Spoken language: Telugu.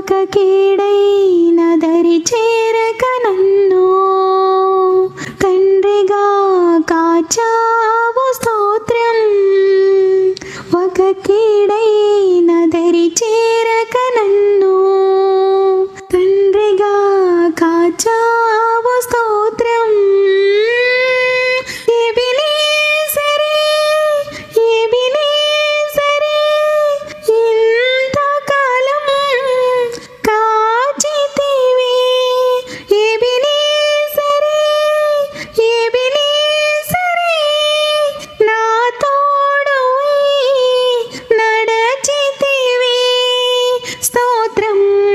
ఒక కీడైన దరి చేరక నన్ను తండ్రిగా కాచావు స్తోత్రం. ఒక కీడైన దరి చేరక నన్ను తండ్రిగా కాచావు స్తోత్రం. స్తోత్రం.